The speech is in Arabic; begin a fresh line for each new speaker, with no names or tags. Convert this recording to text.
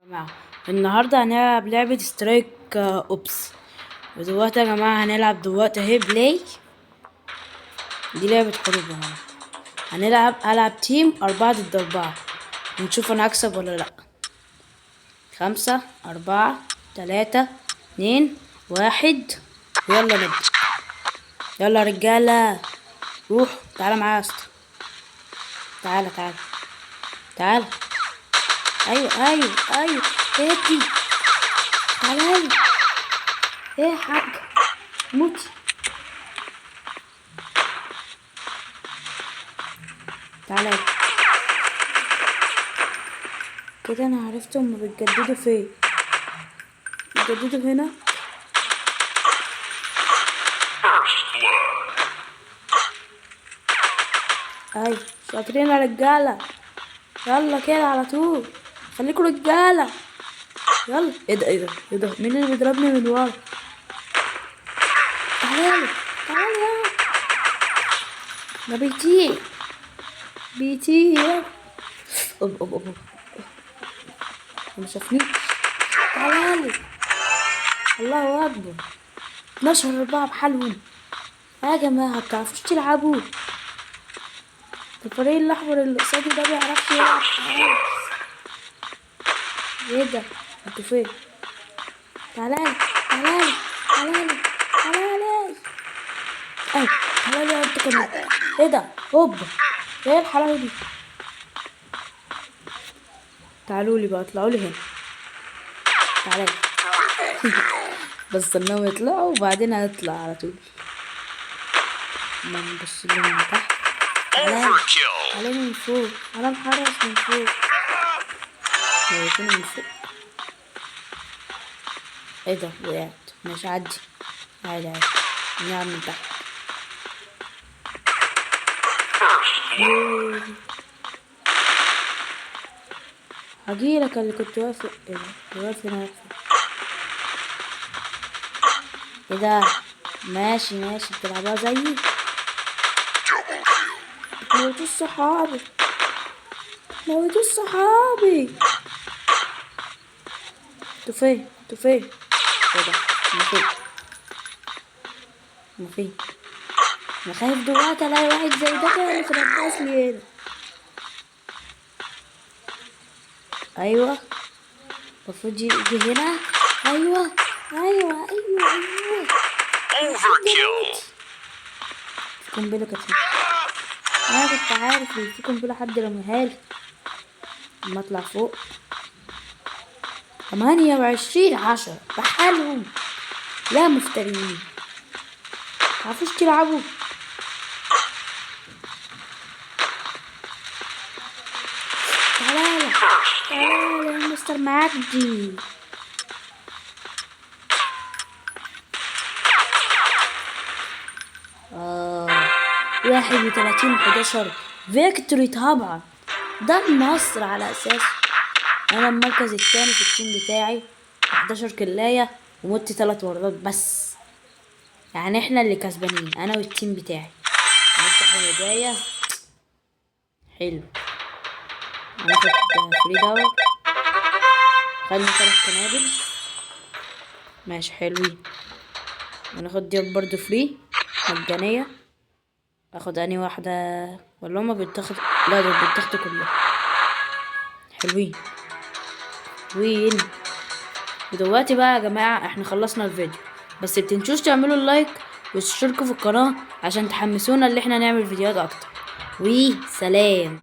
جماعة النهاردة هنلعب لعبة سترايك اوبس. ودلوقتي يا جماعة هنلعب دلوقتي اهي بلاي. دي لعبة حروب يا جماعة. هلعب تيم 4 ضد 4 ونشوف انا هكسب ولا لا. 5 4 3 2 1 ويلا نبدأ. يلا يا رجالة روح تعالى معايا يا اسطى. تعالى تعالى. ايوه هاتي. تعالى ايه يا حاج موتي. تعالى كده انا عرفت هما بيتجددوا فين. بيتجددوا هنا. ايوه شاطرين يا رجاله. يلا كده على طول خليكوا رجاله. يلا ايه ده مين اللي بيضربني من ورا؟ تعالى يا ده بيطير. أوب. ما شافنيش. تعالى الله اكبر. 12-4 بحالهم يا جماعه. مبتعرفوش تلعبوا؟ الفريق الاحمر اللي قصادي ده بيعرفش يلعب خالص. ايه ده انتوا فين؟ تعالى تعالى انت كمان. ايه ده هوبا ايه الحلاوه دي؟ تعالوا لي بقى اطلعوا لي هنا. تعالى بس انهم يطلعوا وبعدين هنطلع على طول. ما نبص لهم من تحت. تعالى من فوق. تعالى نحرس من فوق. من فوق. ايه ده وقعت. مش عادي نلعب من تحت. هجيلك اللي كنت واقف. ايه ده واقف هنا ايه ده؟ ماشي بتلعبها زيي. موتوا صحابي. انتوا فين؟ ايه ده؟ ما فين؟ انا خايف دلوقتي الاقي واحد زي ده كده يتربص لي هنا. ايوه المفروض يجي هنا. ايوه في قنبله كانت هنا. انا كنت عارف ان في قنبله حد رميها لي. اما اطلع فوق 28-10 بحالهم. لا مفترين متعرفوش تلعبوا. تعالى يا مستر مجدي. 31-11 فيكتوري طبعا. ده النصر على اساس انا المركز الثاني في التيم بتاعي 11 كلاية ومت 3 مرات بس. يعني احنا اللي كسبانين انا والتيم بتاعي. نفتح الهدايا. حلو هناخد فري داور. خدنا 3 قنابل ماشي حلوين. وناخد دي برضو فري مجانية. اخد اني واحدة ولا هما بيتاخد؟ لا دول بيتاخدوا كلهم. حلوين. ودلوقتي بقى يا جماعة احنا خلصنا الفيديو. بس متنسوش تعملوا اللايك وتشتركوا في القناة عشان تحمسونا اللي احنا نعمل فيديوهات اكتر. وسلام.